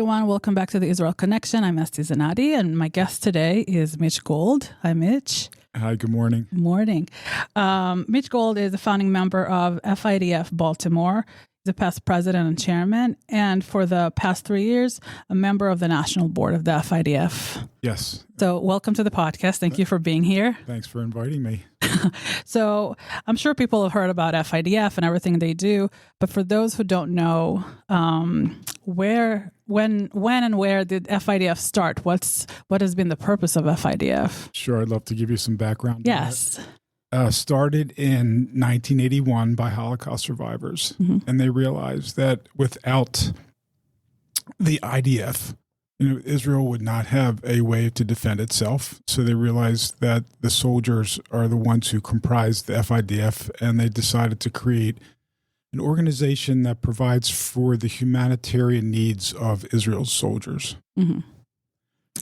everyone. Welcome back to the Israel Connection. I'm Esti, and my guest today is Mitch Gold. Hi, Mitch. Hi, good morning. Morning. Mitch Gold is a founding member of FIDF Baltimore. He's a past president and chairman, and for the past 3 years, a member of the National Board of the FIDF. Yes. So welcome to the podcast. Thank you for being here. Thanks for inviting me. So I'm sure people have heard about FIDF and everything they do, but for those who don't know, when and where did FIDF start? What has been the purpose of FIDF? Sure, I'd love to give you some background. Yes. Started in 1981 by Holocaust survivors, and they realized that without the IDF, Israel would not have a way to defend itself. So they realized that the soldiers are the ones who comprise the FIDF, and they decided to create an organization that provides for the humanitarian needs of Israel's soldiers. I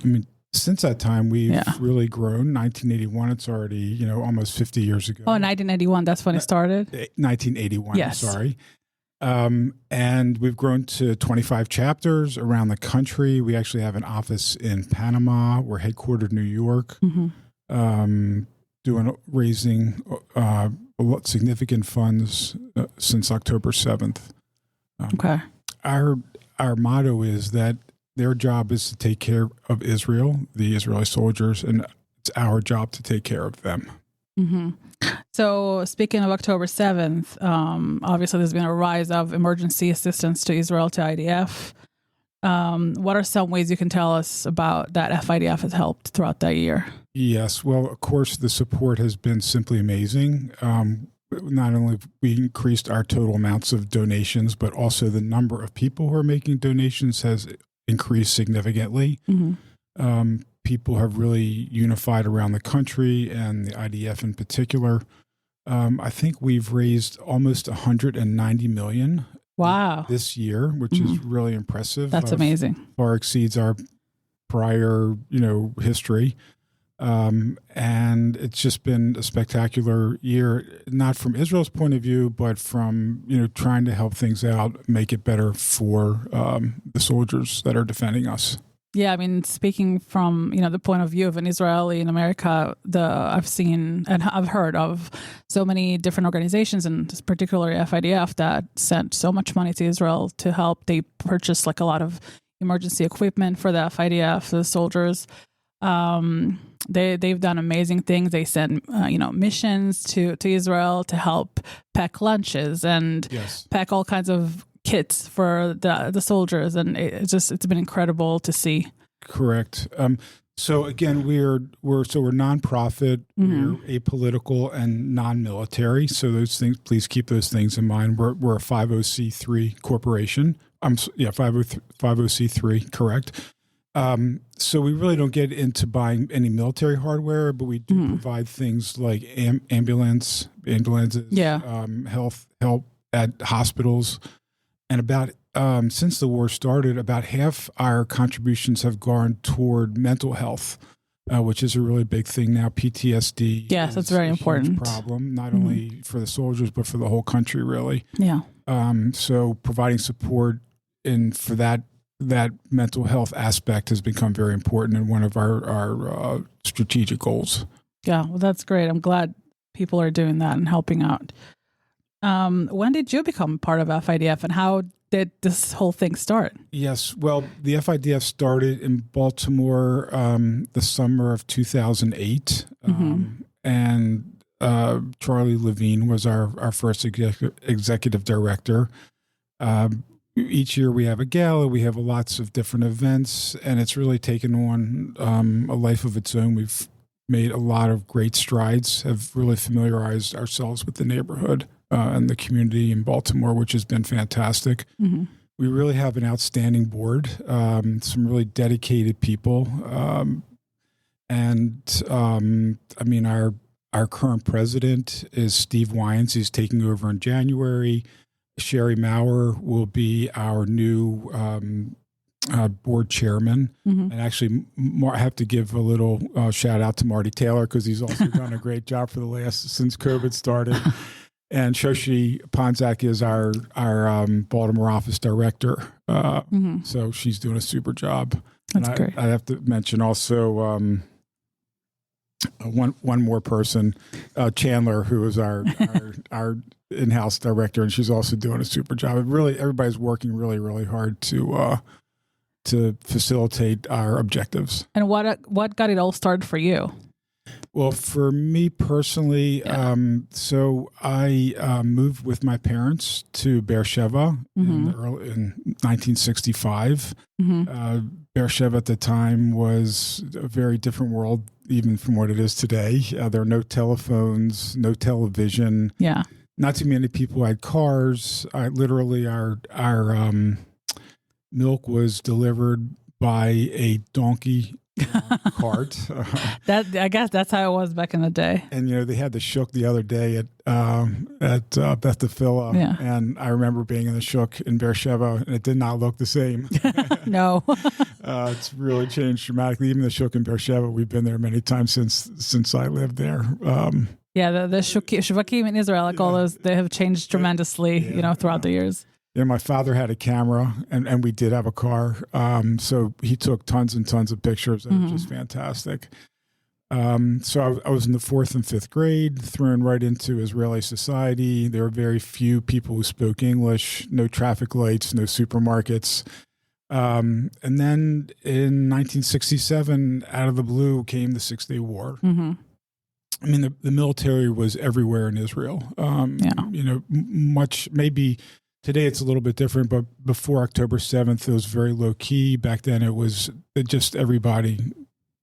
mean, since that time, we've really grown. 1981, it's already, almost 50 years ago. Oh, 1981, that's when it started? 1981, yes. Sorry. And we've grown to 25 chapters around the country. We actually have an office in Panama. We're headquartered in New York, raising significant funds since October 7th. Okay. Our motto is that their job is to take care of Israel, the Israeli soldiers, and it's our job to take care of them. So speaking of October 7th, obviously there's been a rise of emergency assistance to Israel, to IDF. What are some ways you can tell us about that FIDF has helped throughout that year? Yes. Well, of course, the support has been simply amazing. Not only have we increased our total amounts of donations, but also the number of people who are making donations has increased significantly. People have really unified around the country, and the IDF in particular. I think we've raised almost $190 million this year, which is really impressive. That's amazing. Far exceeds our prior, history. And it's just been a spectacular year, not from Israel's point of view, but from, trying to help things out, make it better for the soldiers that are defending us. Yeah, I mean, speaking from, the point of view of an Israeli in America, I've seen and I've heard of so many different organizations, and particularly FIDF, that sent so much money to Israel to help. They purchased a lot of emergency equipment for the FIDF, the soldiers. They've done amazing things. They send, missions to Israel to help pack lunches and pack all kinds of kits for the soldiers, and it's been incredible to see. Correct. So again, we're nonprofit, we're apolitical and non-military. So those things, please keep those things in mind. We're a 50c3 corporation. 50c3, correct. So we really don't get into buying any military hardware, but we do provide things like ambulances, health help at hospitals. And about since the war started, about half our contributions have gone toward mental health, which is a really big thing now. PTSD, yes, that's very important problem, not only for the soldiers but for the whole country, really. Yeah. So providing support for that mental health aspect has become very important and one of our strategic goals. Yeah, well, that's great. I'm glad people are doing that and helping out. When did you become part of FIDF, and how did this whole thing start? Yes, well, the FIDF started in Baltimore the summer of 2008, and Charlie Levine was our first executive director. Each year we have a gala, we have lots of different events, and it's really taken on a life of its own. We've made a lot of great strides, have really familiarized ourselves with the neighborhood and the community in Baltimore, which has been fantastic. We really have an outstanding board, some really dedicated people. Our current president is Steve Wyans. He's taking over in January. Sherry Maurer will be our new board chairman. And actually, I have to give a little shout out to Marty Taylor, because he's also done a great job since COVID started. And Shoshi Ponzak is our Baltimore office director. So she's doing a super job. That's great. I have to mention also one more person, Chandler, who is our in-house director, and she's also doing a super job. Really, everybody's working really, really hard to facilitate our objectives. And what got it all started for you? Well, for me personally, so I moved with my parents to Be'er Sheva in 1965. Be'er Sheva at the time was a very different world, even from what it is today. There are no telephones, no television. Yeah. Not too many people had cars. Literally, our milk was delivered by a donkey cart. That I guess that's how it was back in the day. And they had the shuk the other day at Beth Tefillah, and I remember being in the shuk in Be'er Sheva, and it did not look the same. No, it's really changed dramatically. Even the shuk in Be'er Sheva, we've been there many times since I lived there. The shuvakim in Israel, like all those, they have changed tremendously, throughout the years. Yeah, my father had a camera, and we did have a car. So he took tons and tons of pictures that were just fantastic. So I was in the 4th and 5th grade, thrown right into Israeli society. There were very few people who spoke English, no traffic lights, no supermarkets. And then in 1967, out of the blue, came the 6-Day War. I mean, the military was everywhere in Israel. Much maybe. Today it's a little bit different, but before October 7th, it was very low key. Back then it just everybody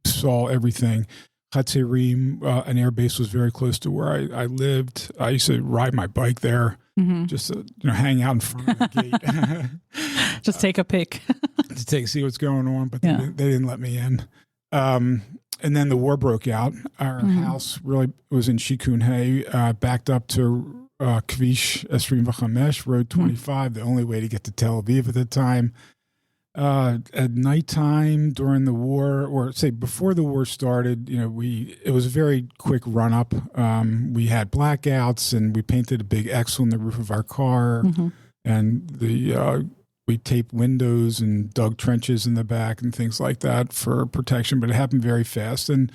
saw everything. Hatzerim, an air base, was very close to where I lived. I used to ride my bike there, just to, hang out in front of the gate. Just take a pic. to see what's going on, but they didn't let me in. And then the war broke out. Our house really was in Shikun Hay, backed up to Kvish Esrim Vachamesh, Road 25, the only way to get to Tel Aviv at the time. At nighttime during the war, or say before the war started, it was a very quick run up. We had blackouts, and we painted a big X on the roof of our car, and we taped windows and dug trenches in the back and things like that for protection. But it happened very fast, and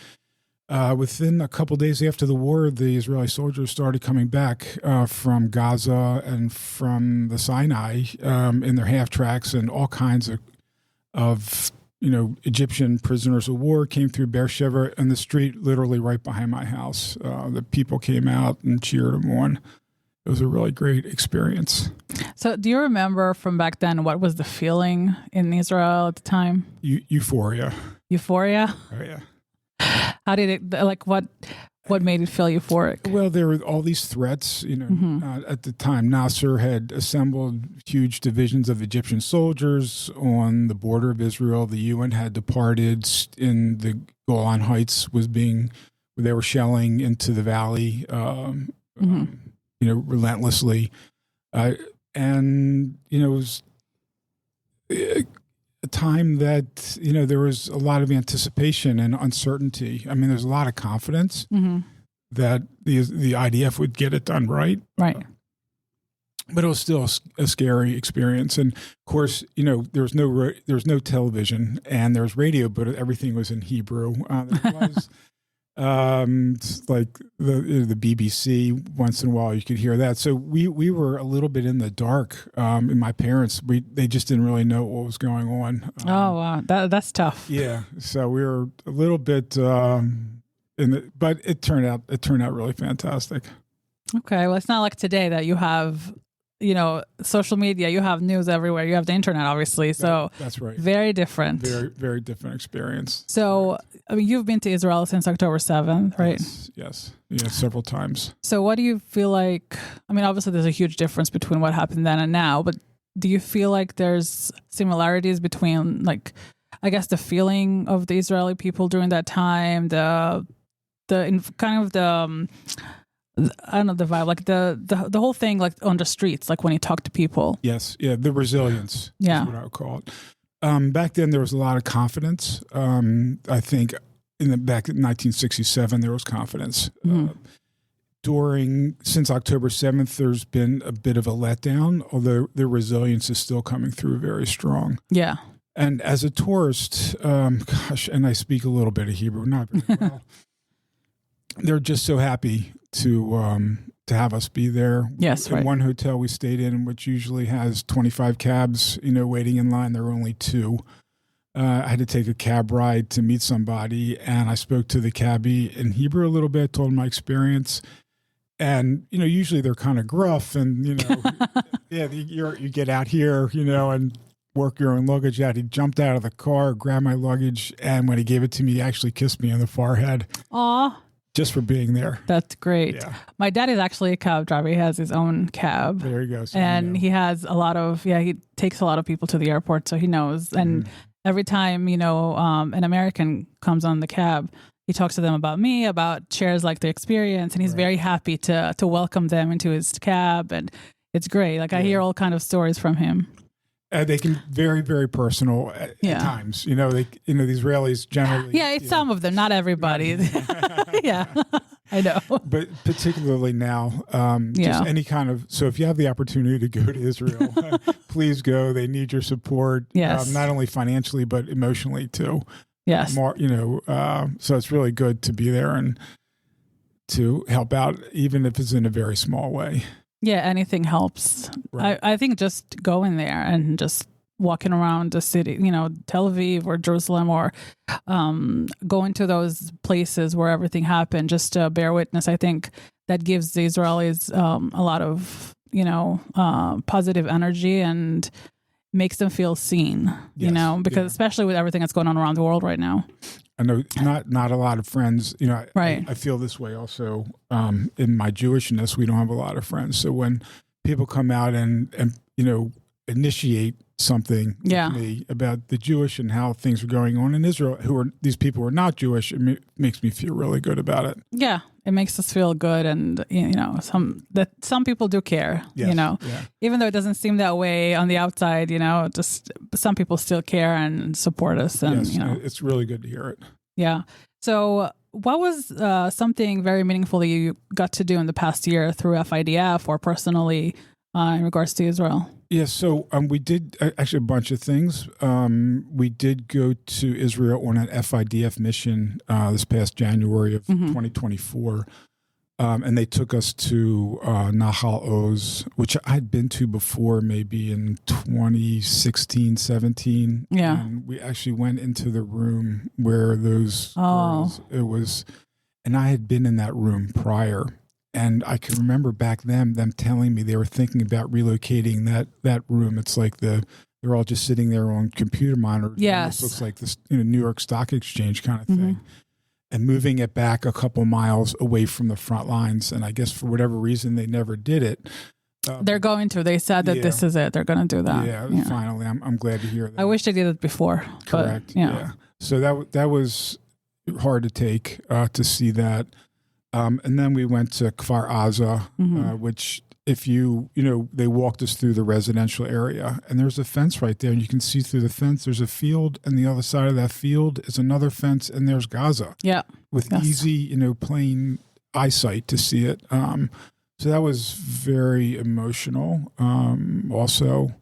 within a couple days after the war, the Israeli soldiers started coming back from Gaza and from the Sinai in their half tracks, and all kinds of Egyptian prisoners of war came through Be'er Sheva in the street, literally right behind my house. The people came out and cheered them on. It was a really great experience. So, do you remember from back then what was the feeling in Israel at the time? Euphoria. Euphoria? Oh yeah. How did it, what made it feel euphoric? Well, there were all these threats, at the time. Nasser had assembled huge divisions of Egyptian soldiers on the border of Israel. The UN had departed in the Golan Heights they were shelling into the valley, relentlessly. And, it was a time that there was a lot of anticipation and uncertainty. I mean, there's a lot of confidence that the IDF would get it done right. But it was still a scary experience. And of course, there was no television, and there was radio, but everything was in Hebrew. There was like the BBC. Once in a while you could hear that. So we were a little bit in the dark. And my parents, they just didn't really know what was going on. Oh wow, that's tough. Yeah. So we were a little bit but it turned out really fantastic. Okay. Well, it's not like today that you have social media, you have news everywhere, you have the internet, obviously. So that's right. Very different. Very, very different experience. So, I mean, you've been to Israel since October 7th, right? Yes, several times. So what do you feel like, I mean, obviously there's a huge difference between what happened then and now, but do you feel like there's similarities between, like, I guess the feeling of the Israeli people during that time, I don't know, the vibe, like the whole thing, like on the streets, like when you talk to people. Yes. Yeah. The resilience. Yeah. Is what I would call it. Back then there was a lot of confidence. I think back in 1967, there was confidence. since October 7th, there's been a bit of a letdown, although the resilience is still coming through very strong. Yeah. And as a tourist, and I speak a little bit of Hebrew, not very well, they're just so happy to have us be there. Yes, in one hotel we stayed in, which usually has 25 cabs, waiting in line, there were only 2. I had to take a cab ride to meet somebody, and I spoke to the cabbie in Hebrew a little bit, told him my experience. And, usually they're kind of gruff and, yeah, you get out here, and work your own luggage out. He jumped out of the car, grabbed my luggage, and when he gave it to me, he actually kissed me on the forehead. Aw. Just for being there. That's great. Yeah. My dad is actually a cab driver. He has his own cab. There you go. So and he has a lot of, he takes a lot of people to the airport, so he knows. And every time, an American comes on the cab, he talks to them about me, shares like the experience, and he's very happy to welcome them into his cab. And it's great. Like I hear all kind of stories from him. They can very, very personal at times. The Israelis generally. Yeah, it's some of them, not everybody. Yeah, I know. But particularly now, just any kind of. So if you have the opportunity to go to Israel, please go. They need your support. Yes. Not only financially but emotionally too. Yes. More, so it's really good to be there and to help out, even if it's in a very small way. Yeah, anything helps. Right. I think just going there and just walking around the city, Tel Aviv or Jerusalem, or going to those places where everything happened, just to bear witness. I think that gives the Israelis a lot of, positive energy and makes them feel seen, because especially with everything that's going on around the world right now. I know not a lot of friends, Right. I feel this way also in my Jewishness. We don't have a lot of friends. So when people come out and initiate something with me about the Jewish and how things are going on in Israel, these people who are not Jewish, it makes me feel really good about it. Yeah, it makes us feel good, and some people do care. Yes. Even though it doesn't seem that way on the outside, just some people still care and support us, and it's really good to hear it. Yeah. So, what was something very meaningful that you got to do in the past year through FIDF or personally in regards to Israel? Yeah, so we did actually a bunch of things. We did go to Israel on an FIDF mission this past January of 2024, and they took us to Nahal Oz, which I'd been to before, maybe in 2016, 17. Yeah. And we actually went into the room where those girls, and I had been in that room prior. And I can remember back then them telling me they were thinking about relocating that room. It's like they're all just sitting there on computer monitors. Yes. It looks like this New York Stock Exchange kind of thing. And moving it back a couple miles away from the front lines. And I guess for whatever reason, they never did it. They're going to. They said that this is it. They're going to do that. Yeah, finally. I'm glad to hear that. I wish they did it before. Correct. But, yeah. So that was hard to take to see that. And then we went to Kfar Aza, which if they walked us through the residential area, and there's a fence right there, and you can see through the fence, there's a field, and the other side of that field is another fence, and there's Gaza. Yeah. With easy, plain eyesight to see it. So that was very emotional. Also,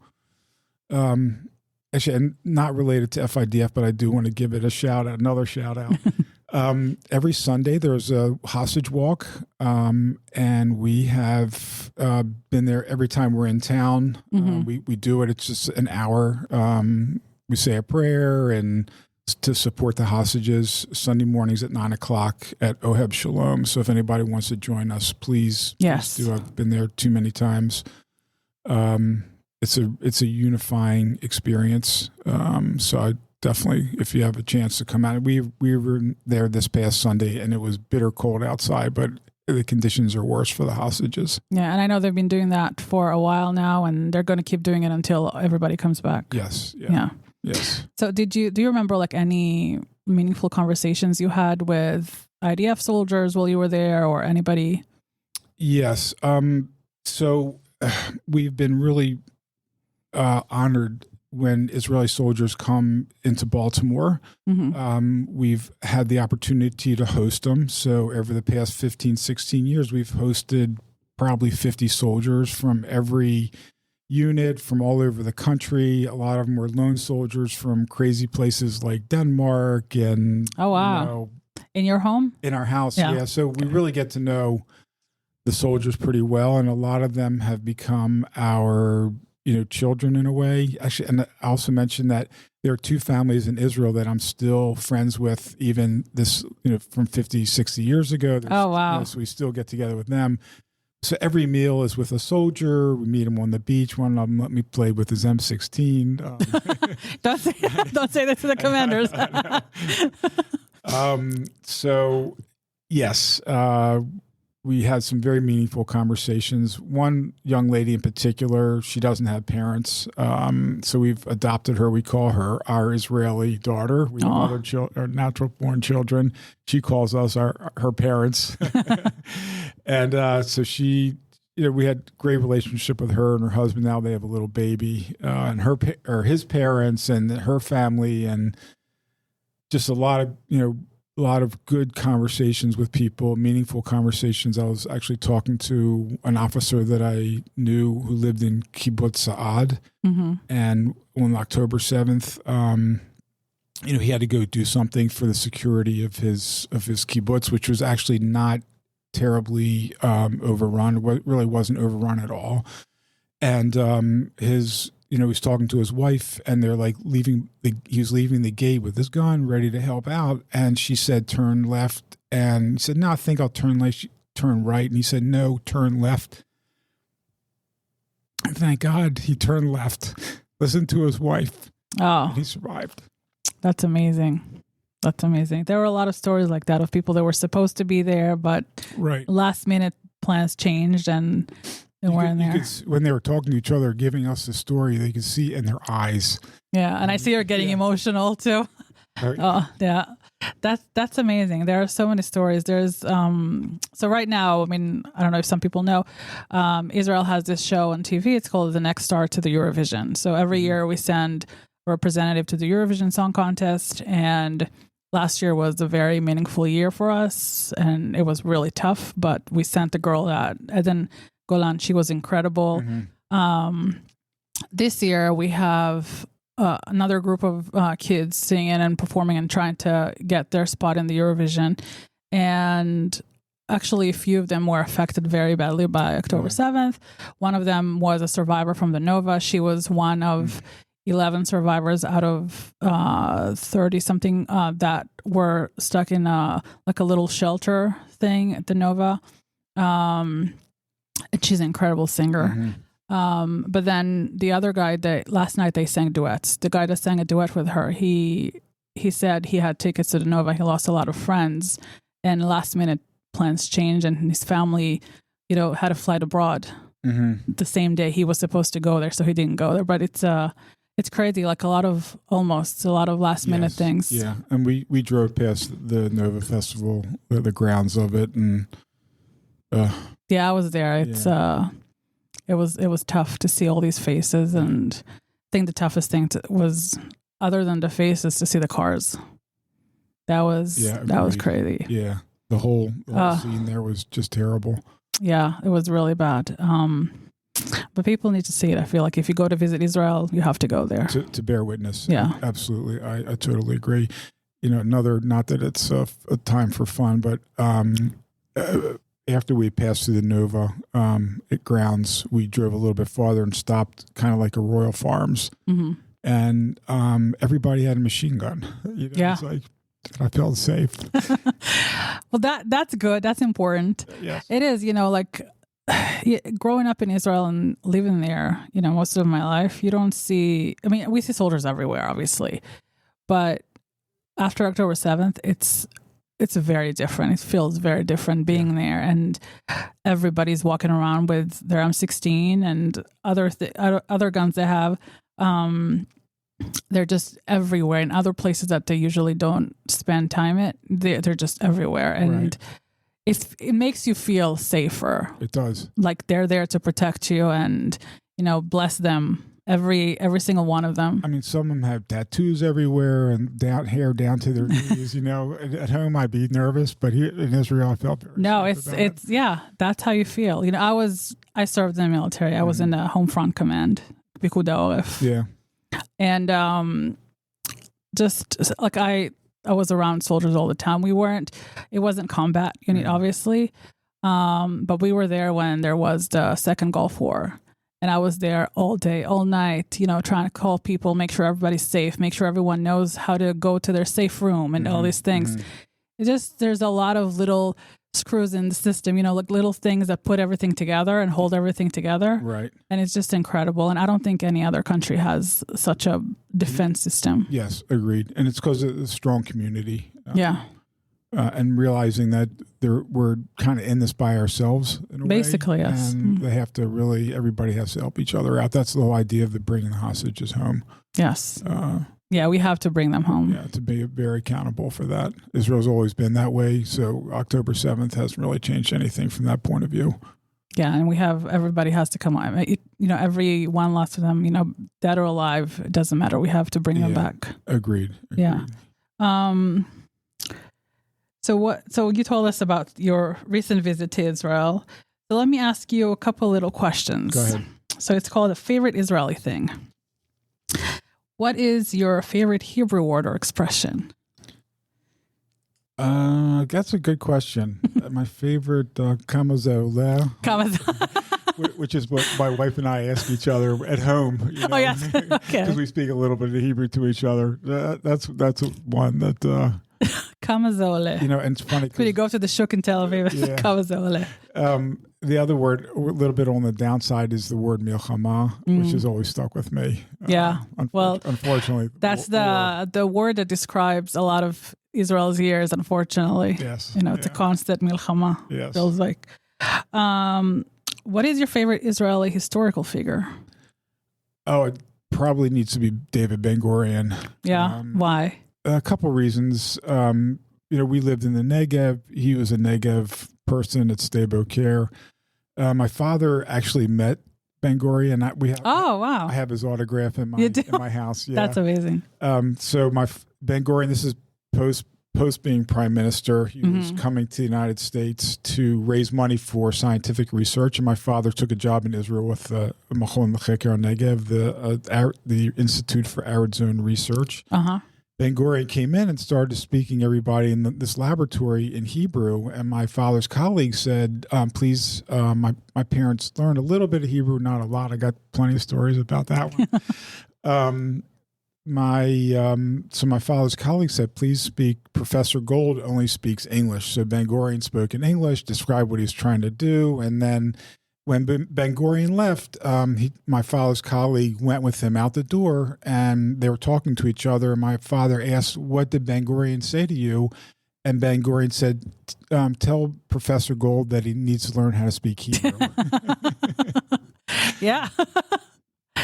actually, and not related to FIDF, but I do want to give it another shout out. Every Sunday there's a hostage walk, and we have been there every time we're in town. We do it. It's just an hour. We say a prayer and to support the hostages. Sunday mornings at 9:00 at Oheb Shalom. So if anybody wants to join us, please do. I've been there too many times. It's a unifying experience. So I definitely, if you have a chance to come out, we were there this past Sunday, and it was bitter cold outside, but the conditions are worse for the hostages. Yeah, and I know they've been doing that for a while now, and they're going to keep doing it until everybody comes back. Yes. Yeah. Yes. So do you remember like any meaningful conversations you had with IDF soldiers while you were there, or anybody? Yes. So we've been really honored when Israeli soldiers come into Baltimore. We've had the opportunity to host them. So over the past 15, 16 years, we've hosted probably 50 soldiers from every unit from all over the country. A lot of them were lone soldiers from crazy places like Denmark and in your home? In our house. Yeah. So we really get to know the soldiers pretty well. And a lot of them have become our, children in a way. Actually, and I also mentioned that there are two families in Israel that I'm still friends with, even this, from 50, 60 years ago. So we still get together with them. So every meal is with a soldier. We meet him on the beach. One of them let me play with his M16. Don't say that to the commanders. So yes, we had some very meaningful conversations. One young lady in particular, she doesn't have parents. So we've adopted her. We call her our Israeli daughter. We have other natural born children. She calls us her parents. And so she, we had great relationship with her and her husband. Now they have a little baby, and his parents and her family, and just a lot of good conversations with people, meaningful conversations. I was actually talking to an officer that I knew who lived in Kibbutz Sa'ad, and on October 7th, he had to go do something for the security of his kibbutz, which was actually not terribly overrun. It really wasn't overrun at all. And he was talking to his wife, and they're like he was leaving the gate with his gun, ready to help out. And she said, turn left. And he said, no, I think I'll turn left. Turn right. And he said, no, turn left. And thank God he turned left, listened to his wife. And he survived. That's amazing. That's amazing. There were a lot of stories like that of people that were supposed to be there, but last minute plans changed and they weren't there. When they were talking to each other, giving us the story, they could see in their eyes. Yeah, and I see her getting emotional too. Oh, yeah. That's amazing. There are so many stories. There's so right now, I mean, I don't know if some people know, Israel has this show on TV. It's called The Next Star to the Eurovision. So every year we send a representative to the Eurovision Song Contest, and last year was a very meaningful year for us, and it was really tough, but we sent the girl that Eden Golan. She was incredible. This year we have another group of kids singing and performing and trying to get their spot in the Eurovision. And actually a few of them were affected very badly by October 7th. One of them was a survivor from the Nova. She was one of 11 survivors out of 30 something that were stuck in a little shelter thing at the Nova. And she's an incredible singer. But then the other guy that last night they sang duets. The guy that sang a duet with her, he said he had tickets to the Nova. He lost a lot of friends, and last minute plans changed, and his family, had a flight abroad the same day he was supposed to go there, so he didn't go there. But it's crazy, like a lot of last minute things. Yeah, and we drove past the Nova Festival, the grounds of it, and yeah, I was there. It's it was tough to see all these faces, and I think the toughest thing was, other than the faces, to see the cars. That was crazy. Yeah, the whole scene there was just terrible. Yeah, it was really bad. But people need to see it. I feel like if you go to visit Israel, you have to go there to bear witness. Yeah, absolutely. I totally agree. Not that it's a time for fun, but after we passed through the Nova at grounds, we drove a little bit farther and stopped kind of like a Royal Farms. And everybody had a machine gun. It's like, I felt safe. Well, that's good. That's important. Yes. It is, growing up in Israel and living there, most of my life, you don't see, we see soldiers everywhere, obviously. But after October 7th, it's very different. It feels very different being there, and everybody's walking around with their M16 and other guns they have. They're just everywhere in other places that they usually don't spend time at. They're just everywhere, and it makes you feel safer. It does. Like they're there to protect you and bless them Every single one of them. I mean, some of them have tattoos everywhere and hair down to their knees. At home I'd be nervous, but here in Israel I felt very it's that's how you feel. I served in the military. I was in the Home Front Command, Picud Ha'oref. Yeah. And just like I was around soldiers all the time. It wasn't combat unit, obviously, but we were there when there was the Second Gulf War. And I was there all day, all night, trying to call people, make sure everybody's safe, make sure everyone knows how to go to their safe room and all these things. There's a lot of little screws in the system, like little things that put everything together and hold everything together. Right. And it's just incredible. And I don't think any other country has such a defense system. Yes, agreed. And it's because of the strong community. Yeah. And realizing that we're kind of in this by ourselves in a Basically, way. yes. And they have to everybody has to help each other out. That's the whole idea of bringing the hostages home. Yes. We have to bring them home. Yeah, to be very accountable for that. Israel's always been that way. So October 7th hasn't really changed anything from that point of view. Yeah, and everybody has to come on. Every one lost of them, dead or alive, it doesn't matter. We have to bring them back. Agreed. Yeah. So you told us about your recent visit to Israel. So let me ask you a couple little questions. Go ahead. So it's called a favorite Israeli thing. What is your favorite Hebrew word or expression? That's a good question. My favorite, kama ze oleh, which is what my wife and I ask each other at home. Oh, yes. Okay. Because we speak a little bit of Hebrew to each other. That's one that... Kama ze oleh. And it's funny. When you go to the shuk in Tel Aviv, kama ze oleh. The other word, a little bit on the downside, is the word milchama, which has always stuck with me. Unfortunately, that's the word that describes a lot of Israel's years. Unfortunately, yes, it's a constant milchama. Yes, feels like. What is your favorite Israeli historical figure? Oh, it probably needs to be David Ben Gurion. Yeah, why? A couple reasons. We lived in the Negev. He was a Negev person at Sde Boker. My father actually met Ben Gurion. Oh, wow. I have his autograph in my house. Yeah. That's amazing. So Ben Gurion, this is post being prime minister. He was coming to the United States to raise money for scientific research. And my father took a job in Israel with Machon L'Cheker Negev, the Institute for Arid Zone Research. Uh-huh. Ben Gurion came in and started speaking everybody in this laboratory in Hebrew. And my father's colleague said, please, my parents learned a little bit of Hebrew, not a lot. I got plenty of stories about that one. So my father's colleague said, please speak. Professor Gold only speaks English. So Ben Gurion spoke in English, described what he was trying to do. And then when Ben Gurion left, my father's colleague went with him out the door, and they were talking to each other. And my father asked, what did Ben Gurion say to you? And Ben Gurion said, tell Professor Gold that he needs to learn how to speak Hebrew. Yeah.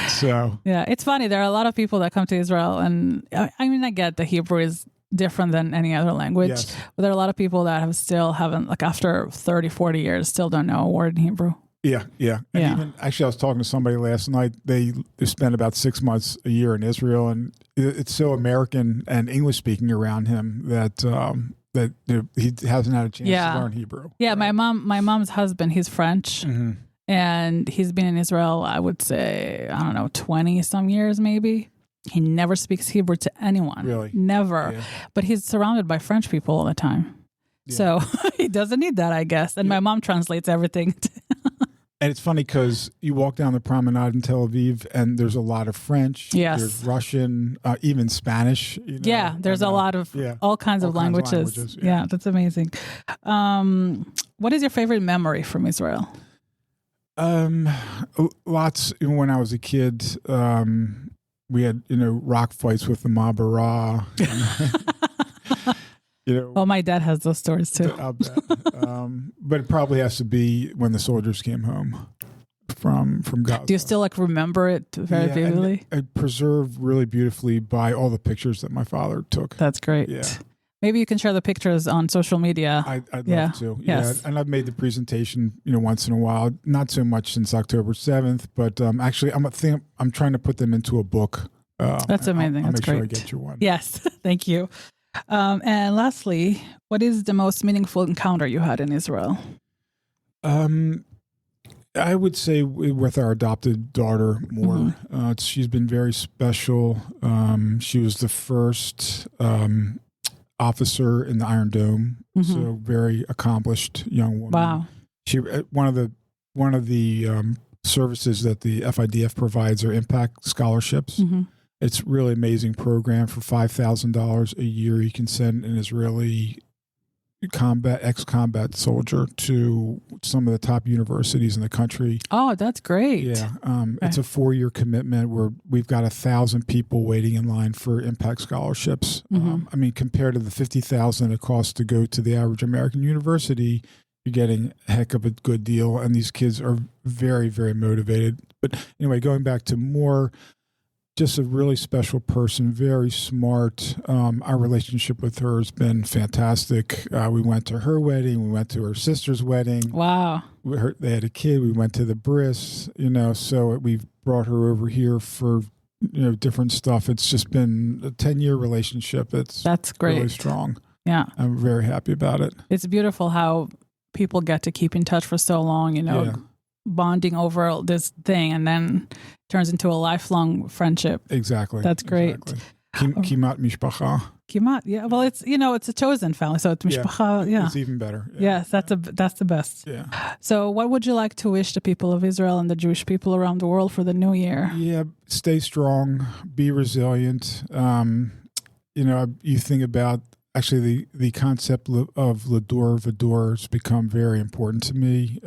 So. Yeah, it's funny. There are a lot of people that come to Israel, and I get the Hebrew is different than any other language, yes. But there are a lot of people that haven't, like after 30, 40 years, still don't know a word in Hebrew. Yeah. And even, actually, I was talking to somebody last night. They spent about 6 months a year in Israel, and it's so American and English speaking around him that he hasn't had a chance to learn Hebrew. Yeah, right? my mom's husband, he's French, and he's been in Israel, I would say, 20 some years maybe. He never speaks Hebrew to anyone. Really? Never. Yeah. But he's surrounded by French people all the time. Yeah. So he doesn't need that, I guess. And my mom translates everything. And it's funny because you walk down the promenade in Tel Aviv and there's a lot of French. Yes. There's Russian, even Spanish. Yeah, there's a lot of all kinds of languages. Yeah, that's amazing. What is your favorite memory from Israel? Lots. Even when I was a kid, we had, rock fights with the Ma'abara. Well, my dad has those stories too. I'll bet. But it probably has to be when the soldiers came home from Gaza. Do you still remember it very vividly? And preserved really beautifully by all the pictures that my father took. That's great. Yeah. Maybe you can share the pictures on social media. I'd love to. Yes. Yeah, and I've made the presentation, once in a while. Not so much since October 7th, but actually, I'm trying to put them into a book. That's amazing. I'll That's make great. sure I get you one. Yes, thank you. And lastly, what is the most meaningful encounter you had in Israel? I would say with our adopted daughter more. She's been very special. She was the first officer in the Iron Dome, so very accomplished young woman. Wow. She one of the services that the FIDF provides are impact scholarships. It's a really amazing program. For $5,000 a year, you can send an Israeli ex-combat soldier to some of the top universities in the country. Oh, that's great. Yeah. It's a 4-year commitment where we've got 1,000 people waiting in line for impact scholarships. I mean, compared to the $50,000 it costs to go to the average American university, you're getting a heck of a good deal. And these kids are very, very motivated. But anyway, going back to more, just a really special person, very smart. Our relationship with her has been fantastic. We went to her wedding. We went to her sister's wedding. Wow. They had a kid. We went to the bris, so we've brought her over here for, different stuff. It's just been a 10-year relationship. That's great. Really strong. Yeah. I'm very happy about it. It's beautiful how people get to keep in touch for so long, bonding over this thing, and then turns into a lifelong friendship. Exactly. That's great. Exactly. Kimat mishpacha. Kimat, yeah. Well, it's it's a chosen family, so it's mishpacha. Yeah, it's even better. Yeah. Yes, that's the best. Yeah. So, what would you like to wish the people of Israel and the Jewish people around the world for the new year? Yeah, stay strong, be resilient. You think about actually the concept of Lador Vador has become very important to me.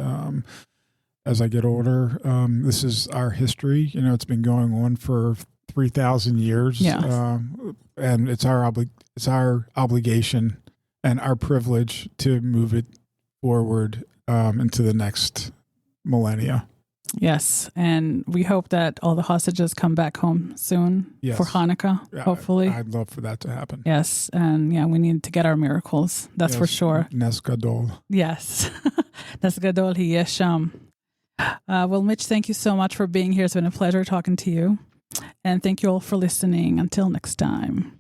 As I get older, this is our history. It's been going on for 3,000 years, and it's our obligation and our privilege to move it forward into the next millennia. Yes, and we hope that all the hostages come back home soon for Hanukkah, hopefully. I'd love for that to happen. Yes, and we need to get our miracles. That's for sure. Nes Gadol. Yes, Nes Gadol Yeh Sham. Well, Mitch, thank you so much for being here. It's been a pleasure talking to you. And thank you all for listening. Until next time.